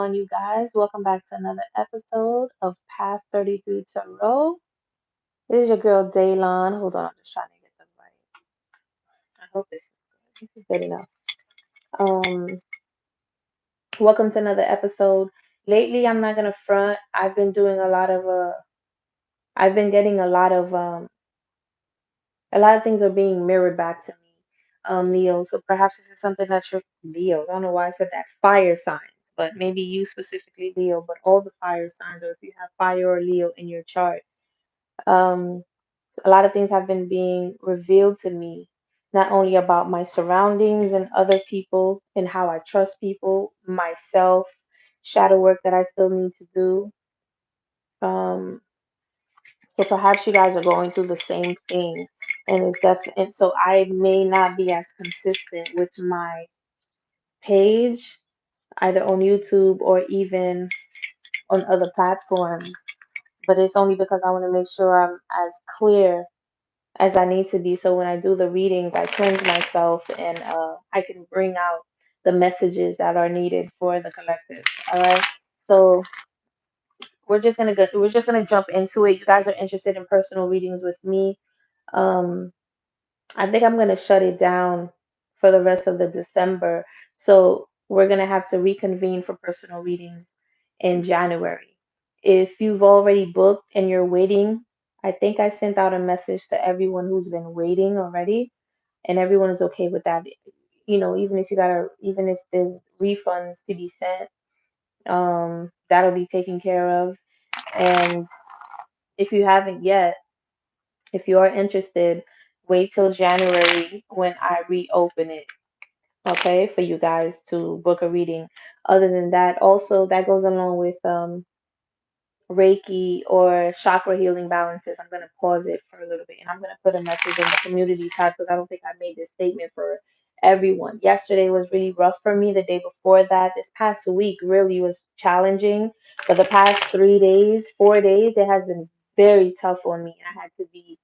on, you guys? Welcome back to another episode of Path 33 Tarot. This is your girl Daylon. Hold on, I'm just trying to get the right. I hope this is good. This is good enough. Um, Welcome to another episode. Lately, I'm not gonna front. I've been getting a lot of things are being mirrored back to me, Leo. So perhaps this is something that you're Leo. I don't know why I said that. Fire signs, but maybe you specifically Leo, but all the fire signs, or if you have fire or Leo in your chart, um, a lot of things have been being revealed to me, not only about my surroundings and other people and how I trust people, myself, shadow work that I still need to do. Um, so perhaps you guys are going through the same thing, and it's definitely, and so I may not be as consistent with my page, either on YouTube or even on other platforms. But it's only because I want to make sure I'm as clear as I need to be. So when I do the readings, I cleanse myself and I can bring out the messages that are needed for the collective. All right. So we're just gonna jump into it. You guys are interested in personal readings with me. Um, I think I'm gonna shut it down for the rest of the December. So we're gonna have to reconvene for personal readings in January. If you've already booked and you're waiting, I think I sent out a message to everyone who's been waiting already, and everyone is okay with that. Even if there's refunds to be sent, that'll be taken care of. And if you haven't yet, if you are interested, wait till January when I reopen it, okay, for you guys to book a reading. Other than that, also that goes along with Reiki or chakra healing balances. I'm going to pause it for a little bit and I'm going to put a message in the community tab because I don't think I made this statement for everyone. Yesterday was really rough for me. The day before that, this past week really was challenging. But the past 3 days, 4 days, it has been very tough on me. And I had to be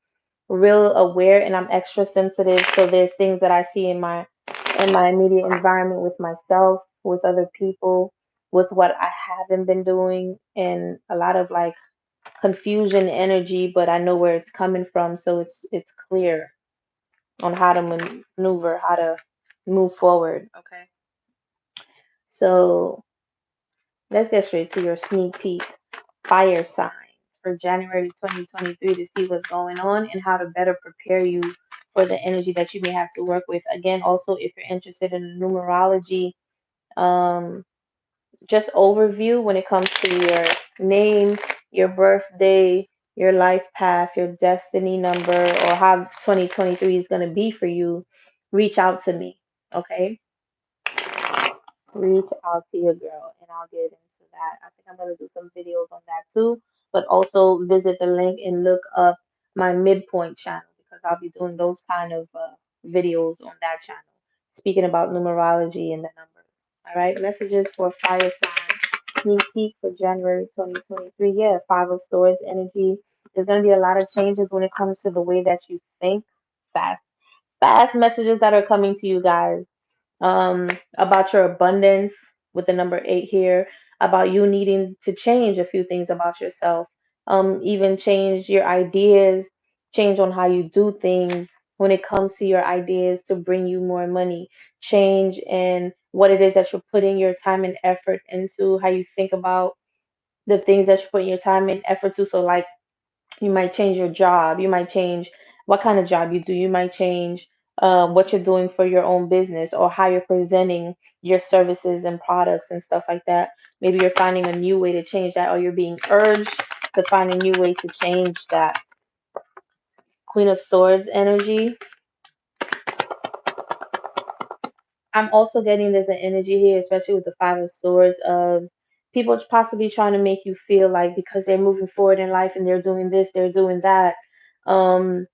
real aware and I'm extra sensitive. So there's things that I see in my immediate environment with myself, with other people, with what I haven't been doing, and a lot of like confusion energy, but I know where it's coming from, so it's clear on how to maneuver, how to move forward. Okay. So let's get straight to your sneak peek fire signs for January 2023 to see what's going on and how to better prepare you for the energy that you may have to work with. Again, also, if you're interested in numerology, um, just overview when it comes to your name, your birthday, your life path, your destiny number, or how 2023 is going to be for you, reach out to me. Okay? Reach out to your girl and I'll get into that. I think I'm going to do some videos on that too, but also visit the link and look up my midpoint channel because I'll be doing those kind of videos on that channel, speaking about numerology and the numbers. All right, messages for fire signs. Sneak peek for January 2023. Yeah, Five of Swords energy. There's going to be a lot of changes when it comes to the way that you think. Fast fast messages that are coming to you guys, about your abundance with the number 8 here, about you needing to change a few things about yourself, even change your ideas, change on how you do things when it comes to your ideas to bring you more money, change in what it is that you're putting your time and effort into, how you think about the things that you're putting your time and effort to. So like you might change your job. You might change what kind of job you do. You might change what you're doing for your own business or how you're presenting your services and products and stuff like that. Maybe you're finding a new way to change that, or you're being urged to find a new way to change that. Queen of Swords energy. I'm also getting there's an energy here, especially with the Five of Swords, of people possibly trying to make you feel like because they're moving forward in life and they're doing this, they're doing that. Um,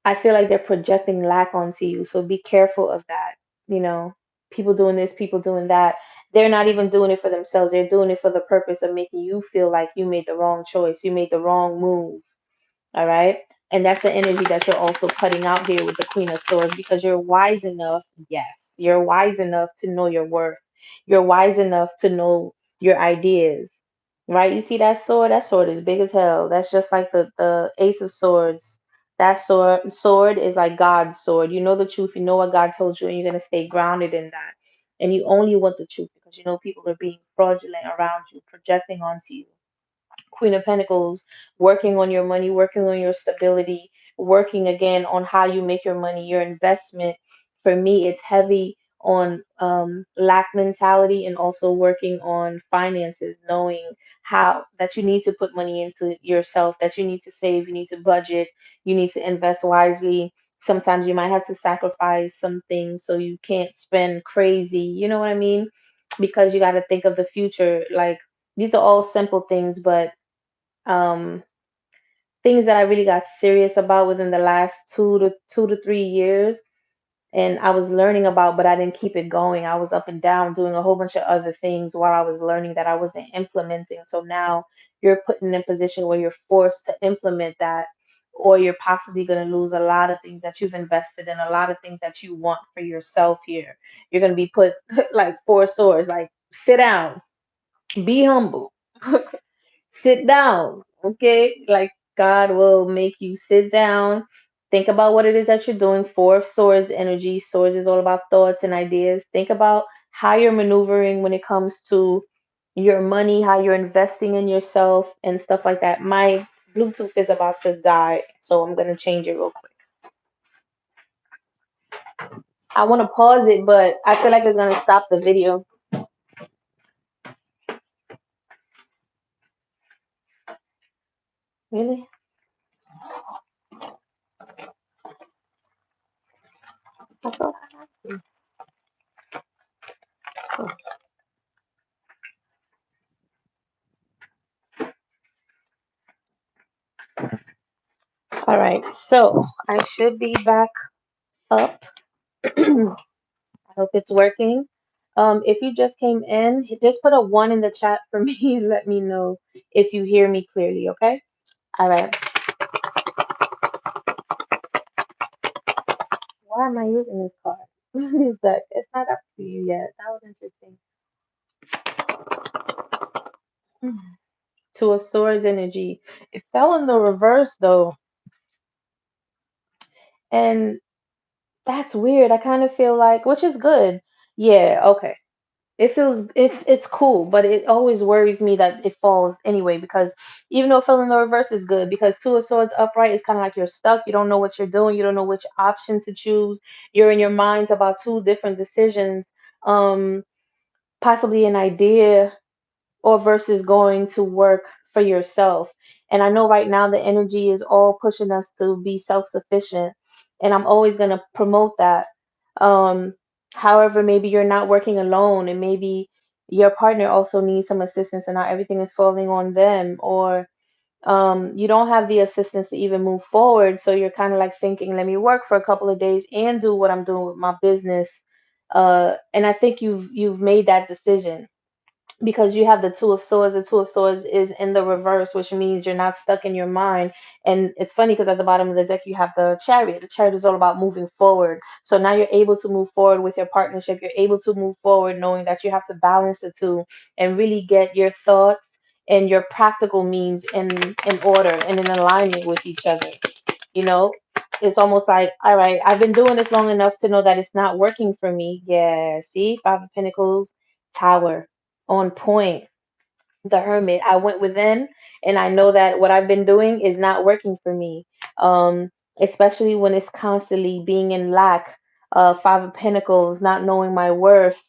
I feel like they're projecting lack onto you. So be careful of that. You know, people doing this, people doing that. They're not even doing it for themselves. They're doing it for the purpose of making you feel like you made the wrong choice. You made the wrong move. All right. And that's the energy that you're also putting out here with the Queen of Swords because you're wise enough. Yes, you're wise enough to know your worth. you're wise enough to know your ideas. Right? You see that sword? That sword is big as hell. That's just like the Ace of Swords. That sword is like God's sword. You know the truth, you know what God told you, and you're gonna stay grounded in that. And you only want the truth because you know people are being fraudulent around you, projecting onto you. Queen of Pentacles, working on your money, working on your stability, working again on how you make your money, your investment. For me, it's heavy on lack mentality and also working on finances, knowing how that you need to put money into yourself, that you need to save, you need to budget, you need to invest wisely. Sometimes you might have to sacrifice some things so you can't spend crazy, you know what I mean? Because you got to think of the future. Like these are all simple things, but um, things that I really got serious about within the last 2 to 3 years, and I was learning about, but I didn't keep it going. I was up and down doing a whole bunch of other things while I was learning that I wasn't implementing. So now you're put in a position where you're forced to implement that, or you're possibly going to lose a lot of things that you've invested in, a lot of things that you want for yourself here. You're going to be put like four swords, like sit down, be humble. Sit down, okay? Like God will make you sit down, think about what it is that you're doing. Four of Swords energy. Swords is all about thoughts and ideas. Think about how you're maneuvering when it comes to your money, how you're investing in yourself and stuff like that. My Bluetooth is about to die, so I'm gonna change it real quick. I want to pause it, but I feel like it's gonna stop the video. Really? I thought I had to. Oh. All right, so I should be back up. I hope it's working. If you just came in, just put a one in the chat for me and let me know if you hear me clearly, okay? All right. Why am I using this card? Is that it's not up to you yet. That was interesting. Two of Swords energy. It fell in the reverse though, and that's weird. I kind of feel like, which is good. Yeah, okay. It feels it's cool, but it always worries me that it falls anyway because even though filling the reverse is good because two of swords upright is kind of like you're stuck. You don't know what you're doing. You don't know which option to choose. You're in your mind about two different decisions. Um, Possibly an idea or versus going to work for yourself. And I know right now the energy is all pushing us to be self-sufficient, and I'm always going to promote that. Um, However, maybe you're not working alone, and maybe your partner also needs some assistance, and not everything is falling on them, or you don't have the assistance to even move forward. So you're kind of like thinking, let me work for a couple of days and do what I'm doing with my business. And I think you've made that decision because you have the two of swords. The two of swords is in the reverse, which means you're not stuck in your mind. And it's funny because at the bottom of the deck you have the chariot. The chariot is all about moving forward. So now you're able to move forward with your partnership. You're able to move forward knowing that you have to balance the two and really get your thoughts and your practical means in order and in alignment with each other. You know, it's almost like, all right, I've been doing this long enough to know that it's not working for me. Yeah, see, Five of Pentacles, Tower, on point. The Hermit. I went within and I know that what I've been doing is not working for me. Um, Especially when it's constantly being in lack. Five of Pentacles, not knowing my worth,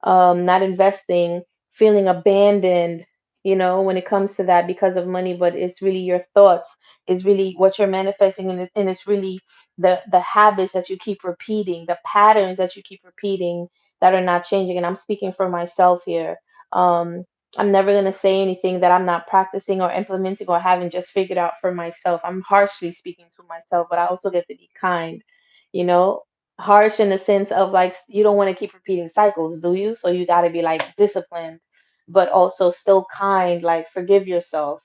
not investing, feeling abandoned, when it comes to that because of money, but it's really your thoughts, is really what you're manifesting, and it's really the habits that you keep repeating, the patterns that you keep repeating that are not changing. And I'm speaking for myself here. Um, I'm never going to say anything that I'm not practicing or implementing or haven't just figured out for myself. I'm harshly speaking to myself, but I also get to be kind, you know, harsh in the sense of like, you don't want to keep repeating cycles, do you? So you got to be like disciplined, but also still kind, like forgive yourself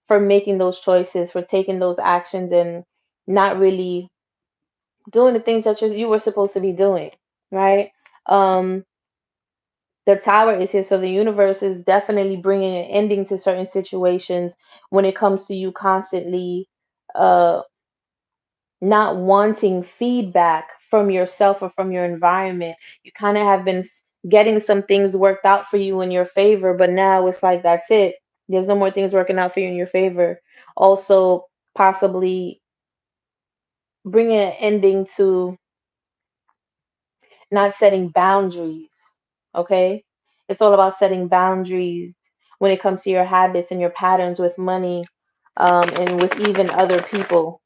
for making those choices, for taking those actions and not really doing the things that you were supposed to be doing, right? Um, The tower is here, so the universe is definitely bringing an ending to certain situations when it comes to you constantly uh not wanting feedback from yourself or from your environment. You kind of have been getting some things worked out for you in your favor, but now it's like that's it. There's no more things working out for you in your favor. Also, possibly bringing an ending to not setting boundaries. Okay? It's all about setting boundaries when it comes to your habits and your patterns with money, and with even other people.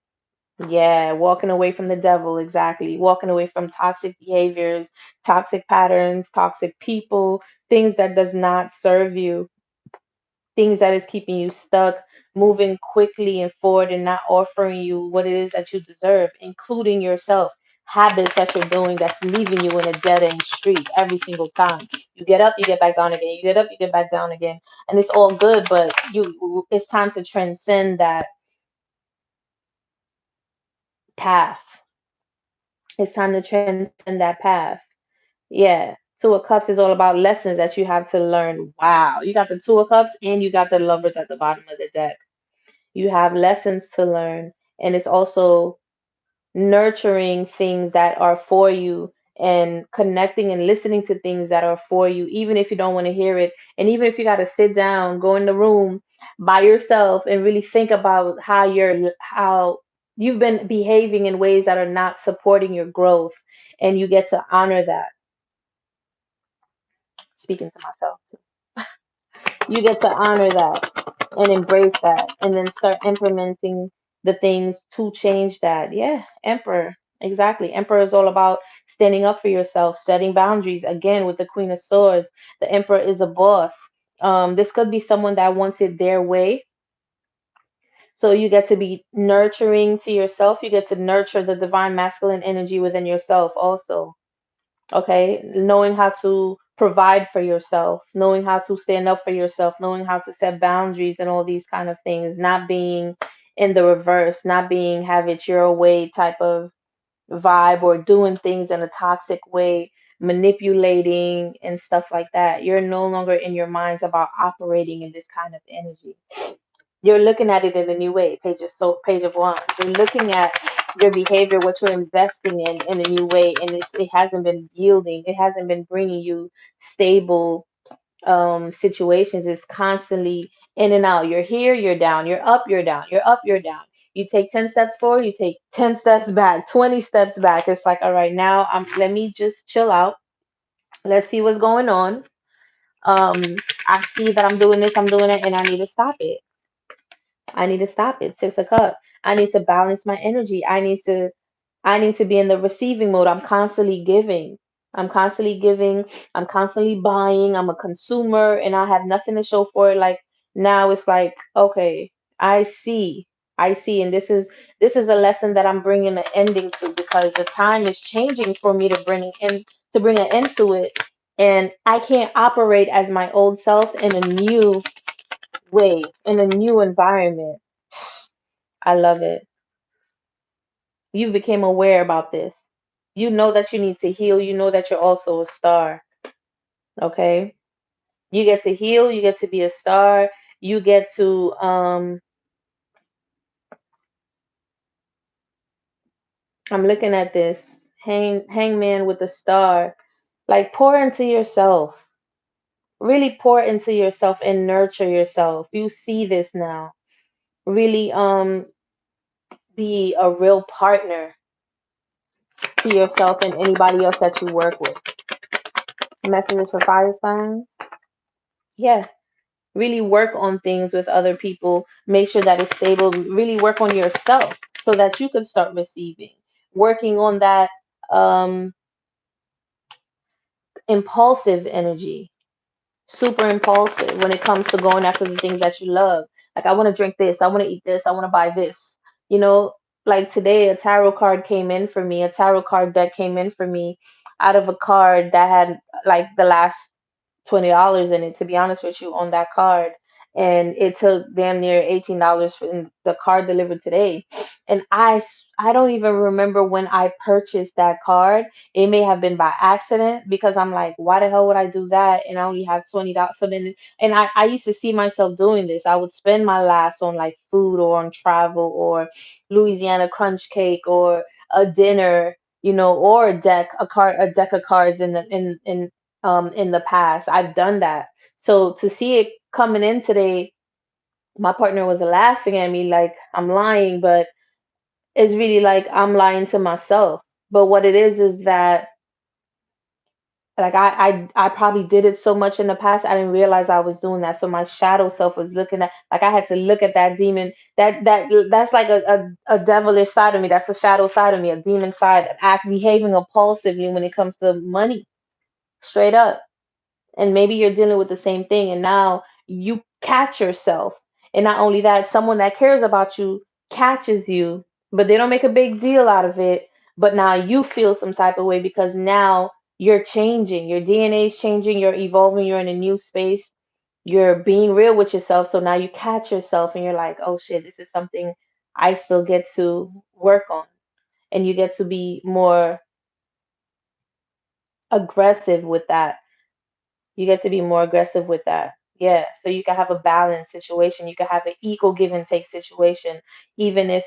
Yeah, walking away from the devil, exactly. Walking away from toxic behaviors, toxic patterns, toxic people, things that does not serve you, things that is keeping you stuck, moving quickly and forward and not offering you what it is that you deserve, including yourself. Habits that you're doing that's leaving you in a dead end street every single time. You get up, you get back down again. You get up, you get back down again. And it's all good, but it's time to transcend that path. It's time to transcend that path. Yeah. Two of Cups is all about lessons that you have to learn. Wow. You got the Two of Cups and you got the Lovers at the bottom of the deck. You have lessons to learn. And it's also nurturing things that are for you and connecting and listening to things that are for you, even if you don't want to hear it. And even if you got to sit down, go in the room by yourself and really think about how you've been behaving in ways that are not supporting your growth. And you get to honor that. Speaking to myself, you get to honor that and embrace that and then start implementing the things to change that. Yeah, Emperor. Exactly. Emperor is all about standing up for yourself, setting boundaries. Again, with the Queen of Swords, the Emperor is a boss. This could be someone that wants it their way. So you get to be nurturing to yourself. You get to nurture the divine masculine energy within yourself also. Okay, knowing how to provide for yourself, knowing how to stand up for yourself, knowing how to set boundaries and all these kind of things, not being in the reverse, not being have it your way type of vibe or doing things in a toxic way, manipulating and stuff like that. You're no longer in your minds about operating in this kind of energy. You're looking at it in a new way. Page of wands. You're looking at your behavior, what you're investing in a new way, and it hasn't been yielding. It hasn't been bringing you stable situations. It's constantly in and out. You're here, you're down. You're up, you're down. You're up, you're down. You take 10 steps forward, you take 10 steps back, 20 steps back. It's like, all right, now let me just chill out. Let's see what's going on. Um, I see that I'm doing this, I'm doing it, and I need to stop it. I need to stop it. 6 of Cups. I need to balance my energy. I need to be in the receiving mode. I'm constantly giving. I'm constantly giving. I'm constantly buying. I'm a consumer and I have nothing to show for it. Like now it's like, okay, I see. I see. And this is a lesson that I'm bringing an ending to because the time is changing for me to bring an end to it. And I can't operate as my old self in a new way, in a new environment. I love it. You've became aware about this. You know that you need to heal. You know that you're also a star. Okay? You get to heal, you get to be a star, you get to I'm looking at this hangman with a star. Like pour into yourself. Really pour into yourself and nurture yourself. You see this now. Really be a real partner to yourself and anybody else that you work with. Messages for fire signs. Yeah, really work on things with other people, make sure that it's stable, really work on yourself so that you can start receiving, working on that um impulsive energy, super impulsive when it comes to going after the things that you love. Like I want to drink this, I want to eat this, I want to buy this, you know. Like today a tarot card came in for me, a tarot card deck came in for me out of a card that had like the last $20 in it, to be honest with you, on that card. and it took damn near $18 for the card delivered today. And I don't even remember when I purchased that card. It may have been by accident because I'm like, why the hell would I do that? And I only have $20. So then, and I used to see myself doing this. I would spend my last on like food or on travel or Louisiana crunch cake or a dinner, or a deck of cards in the past. I've done that. So to see it coming in today, my partner was laughing at me like I'm lying, but it's really like I'm lying to myself. But what it is that like I probably did it so much in the past I didn't realize I was doing that. So my shadow self was looking at, like, I had to look at that demon. That's like a devilish side of me. That's a shadow side of me, a demon side, act behaving impulsively when it comes to money. Straight up. And maybe you're dealing with the same thing, and now you catch yourself. And not only that, someone that cares about you catches you, but they don't make a big deal out of it. But now you feel some type of way because now you're changing, your DNA is changing, you're evolving, you're in a new space, you're being real with yourself. So now you catch yourself and you're like, oh shit, this is something I still get to work on. And you get to be more aggressive with that. You get to be more aggressive with that. Yeah. So you can have a balanced situation. You can have an equal give and take situation. Even if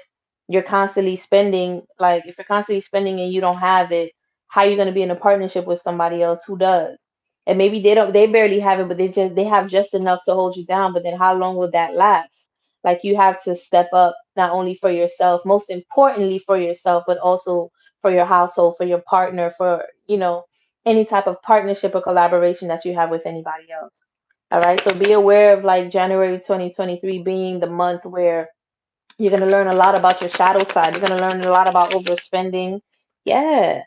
you're constantly spending, like if you're constantly spending and you don't have it, how are you going to be in a partnership with somebody else who does? And maybe they barely have it, but they have just enough to hold you down. But then how long will that last? Like you have to step up not only for yourself, most importantly for yourself, but also for your household, for your partner, for, any type of partnership or collaboration that you have with anybody else. All right. So be aware of like January 2023 being the month where you're going to learn a lot about your shadow side. You're going to learn a lot about overspending. Yeah.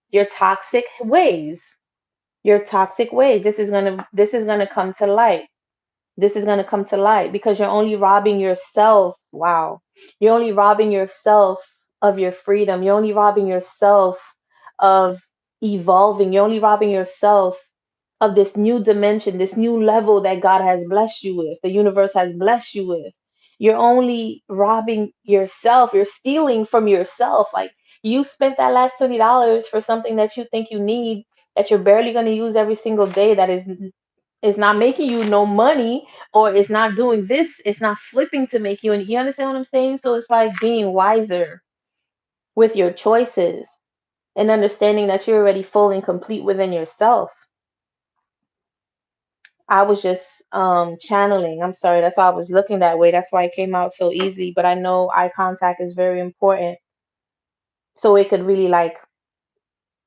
Your toxic ways. Your toxic ways. This is going to come to light. This is going to come to light because you're only robbing yourself. Wow. You're only robbing yourself of your freedom. You're only robbing yourself of evolving. You're only robbing yourself of this new dimension, this new level that God has blessed you with, the universe has blessed you with. You're only robbing yourself. You're stealing from yourself. Like you spent that last $20 for something that you think you need, that you're barely going to use every single day, that is not making you no money, or it's not doing this, it's not flipping to make you. And you understand what I'm saying? So it's like being wiser with your choices and understanding that you're already full and complete within yourself. I was just channeling. I'm sorry, that's why I was looking that way. That's why it came out so easy. But I know eye contact is very important. So it could really like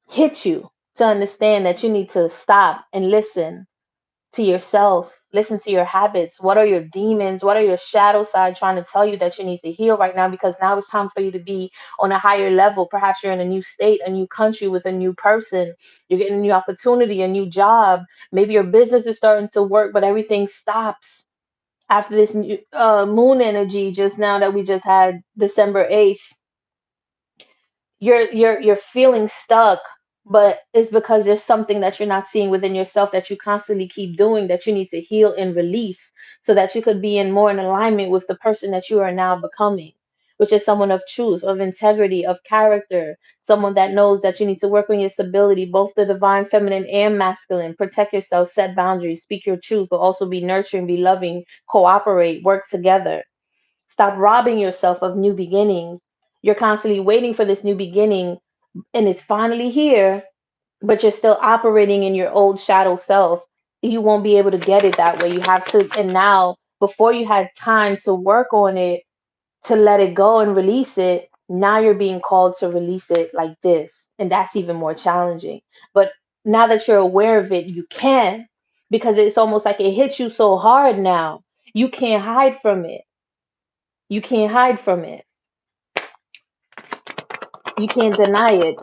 hit you to understand that you need to stop and listen to yourself, listen to your habits. What are your demons? What are your shadow side trying to tell you that you need to heal right now? Because now it's time for you to be on a higher level. Perhaps you're in a new state, a new country with a new person. You're getting a new opportunity, a new job. Maybe your business is starting to work, but everything stops after this new, moon energy just now that we just had December 8th. You're feeling stuck, but it's because there's something that you're not seeing within yourself that you constantly keep doing, that you need to heal and release so that you could be in more in alignment with the person that you are now becoming, which is someone of truth, of integrity, of character, someone that knows that you need to work on your stability, both the divine feminine and masculine. Protect yourself, set boundaries, speak your truth, but also be nurturing, be loving, cooperate, work together. Stop robbing yourself of new beginnings. You're constantly waiting for this new beginning and it's finally here, but you're still operating in your old shadow self. You won't be able to get it that way. You have to, and now, before you had time to work on it, to let it go and release it, now you're being called to release it like this. And that's even more challenging. But now that you're aware of it, you can, because it's almost like it hits you so hard now. You can't hide from it. You can't hide from it. You can't deny it.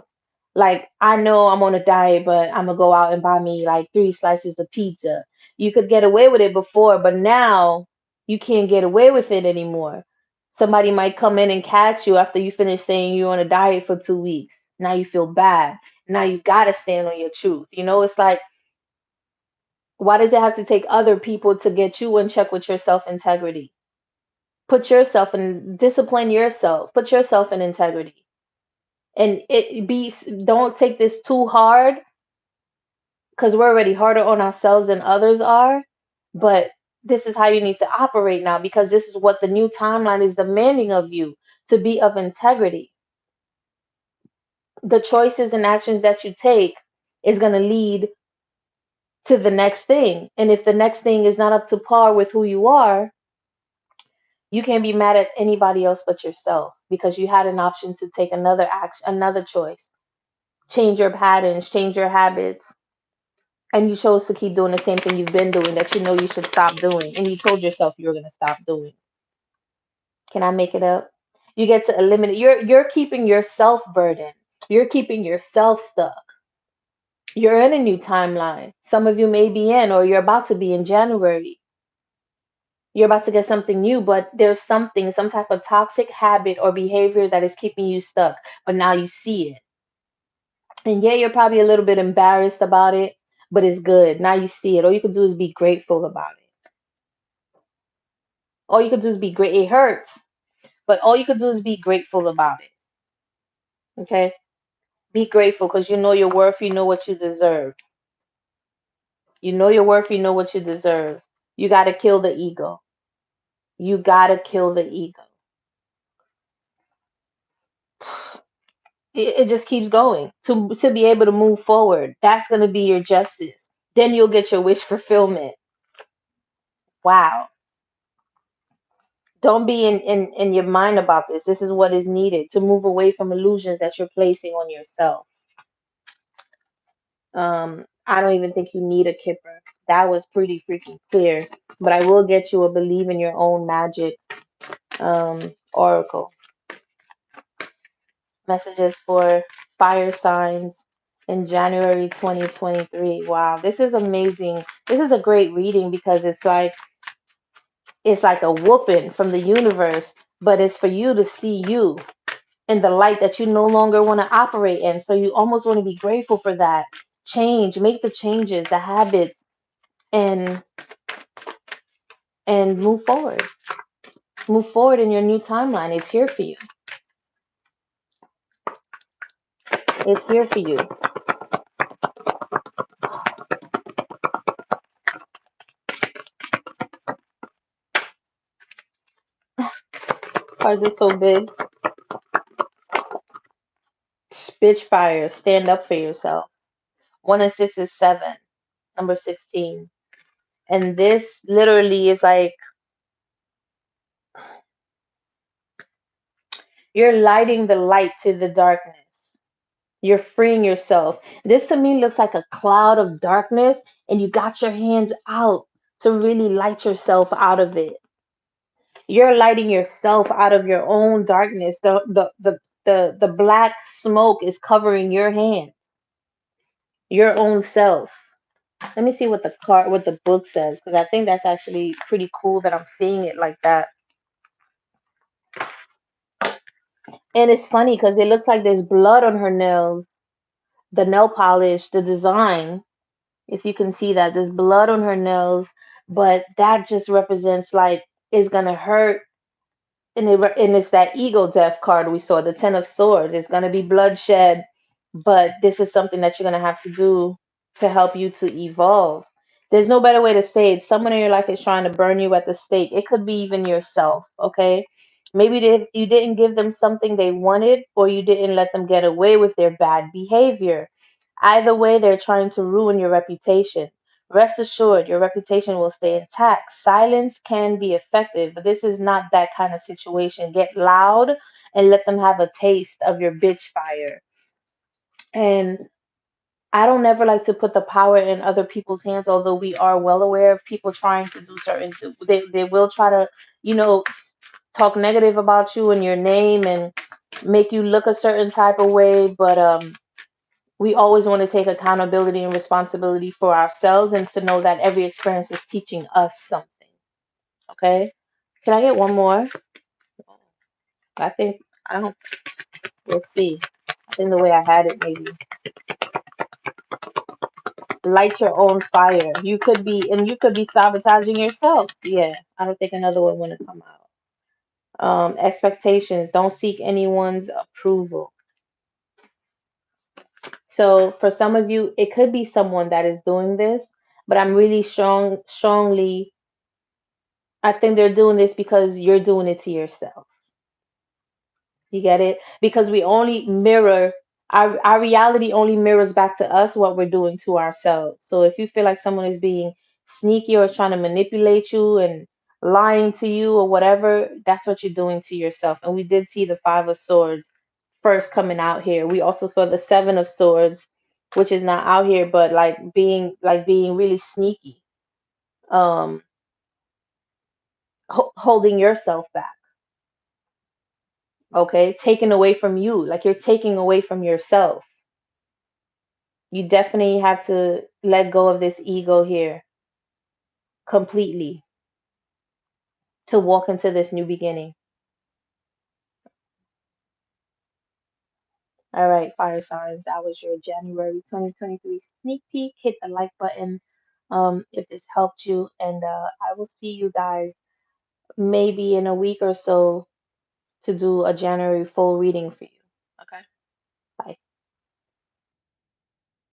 Like, I know I'm on a diet, but I'm gonna go out and buy me like 3 slices of pizza. You could get away with it before, but now you can't get away with it anymore. Somebody might come in and catch you after you finish saying you're on a diet for 2 weeks. Now you feel bad. Now you gotta stand on your truth. It's like Why does it have to take other people to get you in check with your self-integrity? Put yourself in, discipline yourself, put yourself in integrity. And don't take this too hard, because we're already harder on ourselves than others are. But this is how you need to operate now, because this is what the new timeline is demanding of you, to be of integrity. The choices and actions that you take is going to lead to the next thing. And if the next thing is not up to par with who you are, you can't be mad at anybody else but yourself, because you had an option to take another action, another choice, change your patterns, change your habits, and you chose to keep doing the same thing you've been doing that you know you should stop doing, and you told yourself you were going to stop doing. Can I make it up? You get to eliminate. You're keeping yourself burdened. You're keeping yourself stuck. You're in a new timeline. Some of you may be in, or you're about to be in January. You're about to get something new, but there's something, some type of toxic habit or behavior that is keeping you stuck. But now you see it. And yeah, you're probably a little bit embarrassed about it, but it's good. Now you see it. All you can do is be grateful about it. All you can do is be great. It hurts, but all you can do is be grateful about it. Okay? Be grateful, because you know your worth, you know what you deserve. You know your worth, you know what you deserve. You got to kill the ego. You got to kill the ego. It just keeps going to be able to move forward. That's going to be your justice. Then you'll get your wish fulfillment. Wow. Don't be in your mind about this. This is what is needed to move away from illusions that you're placing on yourself. I don't even think you need a kipper. That was pretty freaking clear. But I will get you a believe in your own magic oracle. Messages for fire signs in January 2023. Wow, this is amazing. This is a great reading, because it's like a whooping from the universe, but it's for you to see you in the light that you no longer want to operate in. So you almost want to be grateful for that. Change, make the changes, the habits, and move forward. Move forward in your new timeline. It's here for you. It's here for you. Why is it so big? Bitch fire. Stand up for yourself. 1 and 6 is 7. Number 16. And this literally is like you're lighting the light to the darkness. You're freeing yourself. This to me looks like a cloud of darkness, and you got your hands out to really light yourself out of it. You're lighting yourself out of your own darkness. The black smoke is covering your hands, your own self. Let me see what the book says, because I think that's actually pretty cool that I'm seeing it like that. And it's funny because it looks like there's blood on her nails, the nail polish, the design. If you can see that, there's blood on her nails, but that just represents like it's gonna hurt. And it's that ego death card we saw, the 10 of Swords. It's gonna be bloodshed, but this is something that you're gonna have to do to help you to evolve. There's no better way to say it. Someone in your life is trying to burn you at the stake. It could be even yourself, okay? Maybe you didn't give them something they wanted, or you didn't let them get away with their bad behavior. Either way, they're trying to ruin your reputation. Rest assured, your reputation will stay intact. Silence can be effective, but this is not that kind of situation. Get loud and let them have a taste of your bitch fire. And I don't ever like to put the power in other people's hands, although we are well aware of people trying to do certain, they will try to, you know, talk negative about you and your name and make you look a certain type of way. But we always want to take accountability and responsibility for ourselves, and to know that every experience is teaching us something. Okay? Can I get one more? I think, I don't, we'll see. I think the way I had it, maybe. light your own fire. You could be sabotaging yourself. Yeah, I don't think another one want to come out. Expectations. Don't seek anyone's approval. So for some of you, it could be someone that is doing this, but I'm really strongly, I think they're doing this because you're doing it to yourself. You get it? Because we only mirror our reality only mirrors back to us what we're doing to ourselves. So if you feel like someone is being sneaky or trying to manipulate you and lying to you or whatever, that's what you're doing to yourself. And we did see the Five of Swords first coming out here. We also saw the Seven of Swords, which is not out here, but like being really sneaky, um, holding yourself back. Okay, taking away from you, like you're taking away from yourself. You definitely have to let go of this ego here completely to walk into this new beginning. All right, fire signs, that was your January 2023 sneak peek. Hit the like button if this helped you, and I will see you guys maybe in a week or so to do a January full reading for you. Okay.